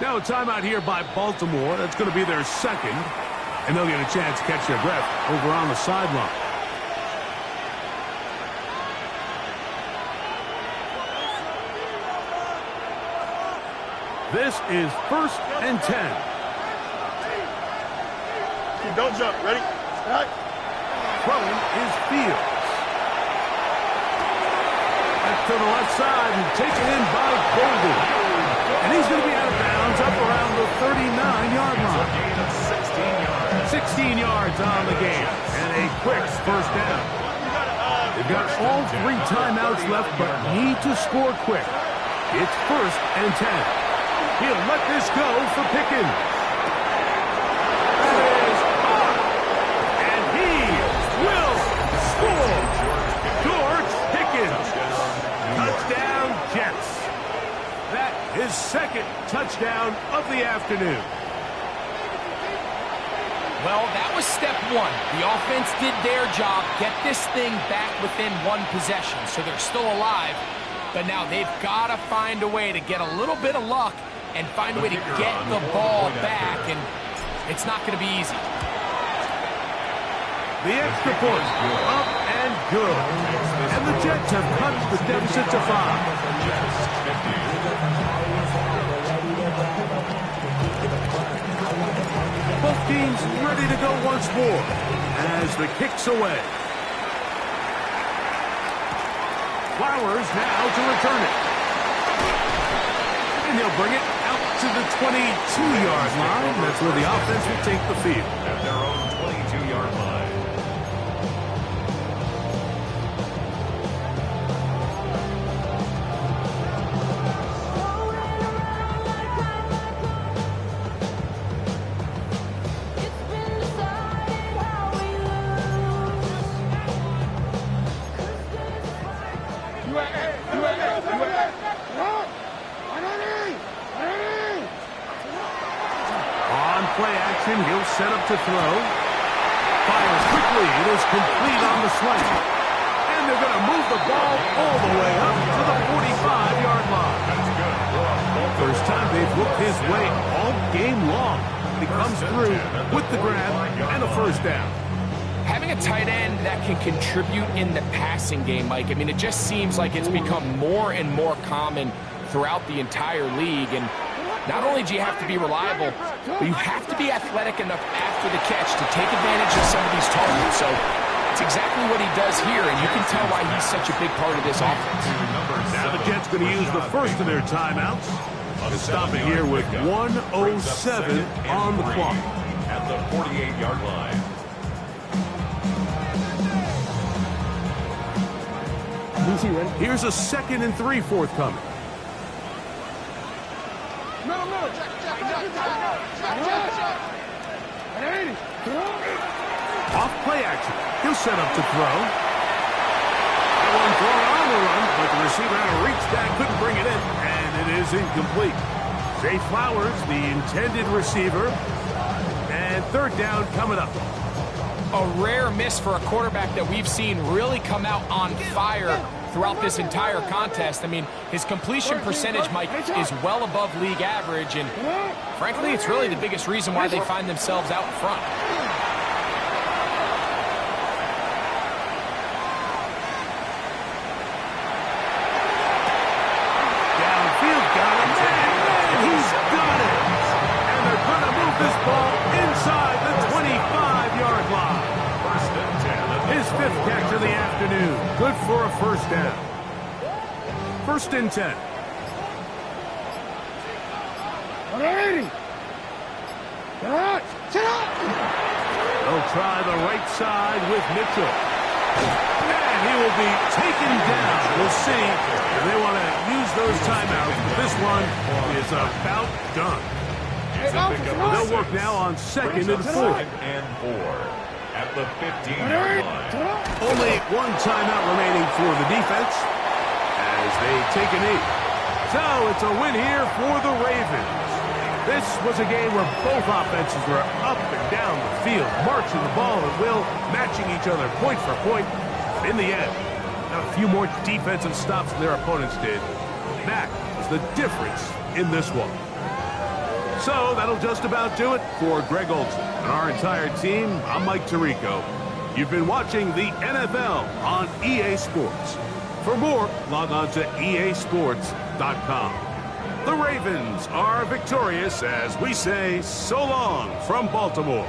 Now a timeout here by Baltimore. That's going to be their second. And they'll get a chance to catch their breath over on the sideline. This is 1st and 10. Don't jump. Ready? Right. Throwing is Fields. Back to the left side and taken in by Golden. And he's going to be out of bounds up around the 39-yard line. 16 yards on the game. And a quick first down. They've got all 3 timeouts left, but need to score quick. It's 1st and 10. He'll let this go for Pickens. That is up. And he will score. George Pickens. Touchdown, Jets. That is 2nd touchdown of the afternoon. Well, that was step 1. The offense did their job, get this thing back within 1 possession, so they're still alive. But now they've got to find a way to get a little bit of luck and find a way to get the ball back, and it's not going to be easy. The extra point, up and good. And the Jets have cut the deficit to 5. Both teams ready to go once more as the kick's away. Flowers now to return it. And he'll bring it out to the 22-yard line. That's where the offense will take the field. At their own 22-yard line. He'll set up to throw. Fires quickly. It is complete on the slant. And they're going to move the ball all the way up to the 45-yard line. First time they've looked his way all game long. He comes through with the grab and a first down. Having a tight end that can contribute in the passing game, Mike, I mean, it just seems like it's become more and more common throughout the entire league. And not only do you have to be reliable, but you have to be athletic enough after the catch to take advantage of some of these targets. So it's exactly what he does here, and you can tell why he's such a big part of this offense. Now the Jets going to use the first of their timeouts to stop it here with 1:07 on the clock. At the 48-yard line. Here's a 2nd and 3 forthcoming. Off play action. He'll set up to throw. That one thrown on the run, but the receiver had to reach back, couldn't bring it in, and it is incomplete. Zay Flowers, the intended receiver, and 3rd down coming up. A rare miss for a quarterback that we've seen really come out on fire throughout this entire contest. I mean, his completion percentage, Mike, is well above league average, and frankly, it's really the biggest reason why they find themselves out in front. Downfield, got him, and he's got it. And they're going to move this ball inside the 25-yard line. His 5th catch of the afternoon. Good for a first down. 1st and 10. They'll try the right side with Mitchell. And he will be taken down. We'll see if they want to use those timeouts. But this one is about done. They'll work now on 2nd and 4. 2nd and 4. At the 15-yard line. Only 1 timeout remaining for the defense as they take a knee. So it's a win here for the Ravens. This was a game where both offenses were up and down the field, marching the ball at will, matching each other point for point. In the end, got a few more defensive stops than their opponents did. That was the difference in this one. So that'll just about do it for Greg Olson and our entire team. I'm Mike Tirico. You've been watching the NFL on EA Sports. For more, log on to easports.com. The Ravens are victorious as we say so long from Baltimore.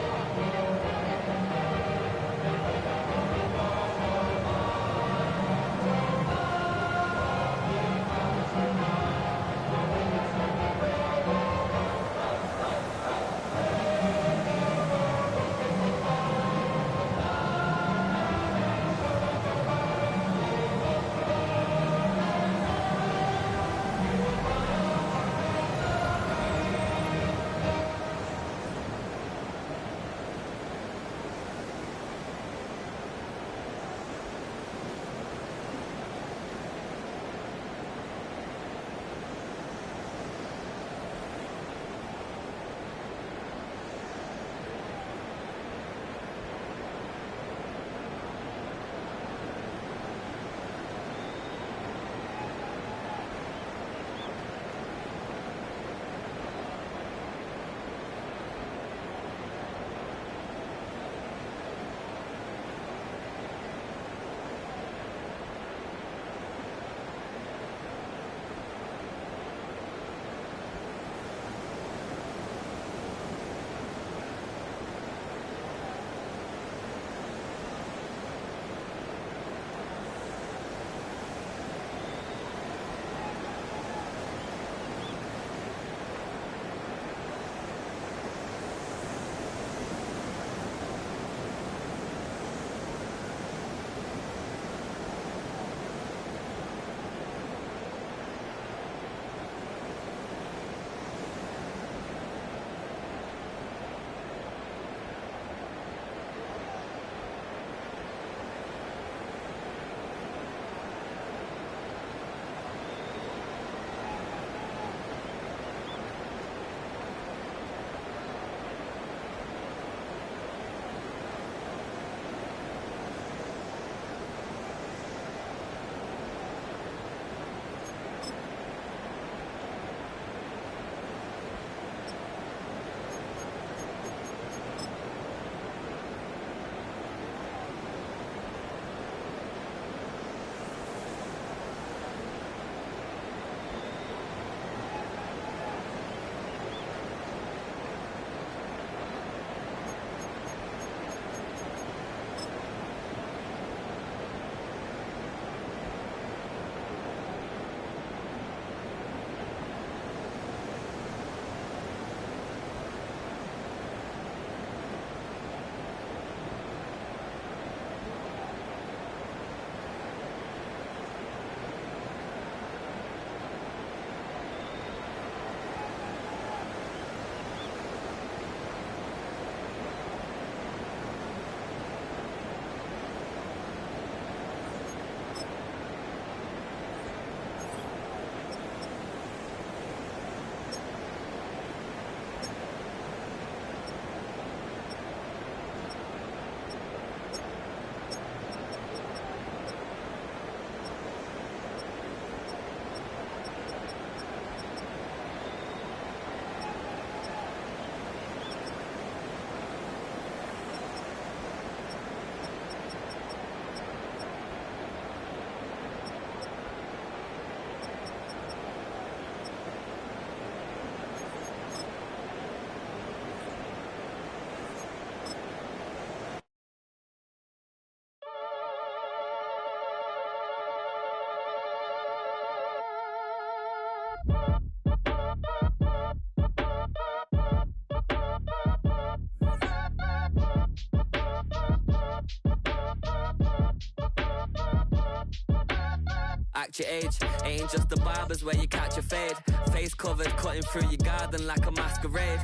Act your age, ain't just the barbers where you catch a fade. Face covered, cutting through your garden like a masquerade.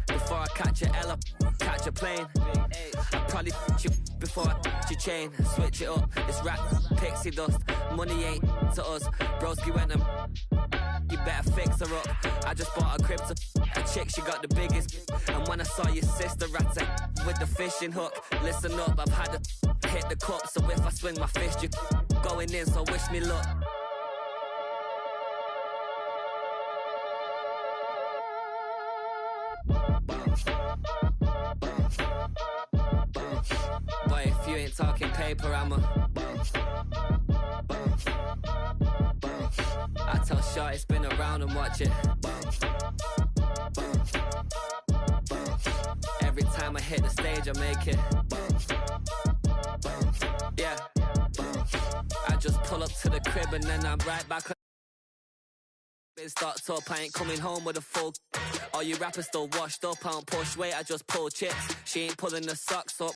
Before I catch a L up, catch a plane. I probably f*** you before I f*** your chain. Switch it up, it's rap, pixie dust. Money ain't to us, broski went and you better fix her up. I just bought a crib to a chick, she got the biggest. And when I saw your sister rat with the fishing hook, listen up, I've had to hit the cup. So if I swing my fist, you going in, so wish me luck. you ain't talking paper, I'm a I tell Shorty spin around and watch it. Every time I hit the stage, I make it. Yeah. I just pull up to the crib and then I'm right back. It starts up, I ain't coming home with a full. All you rappers still washed up, I don't push weight, I just pull chips. She ain't pulling the socks up.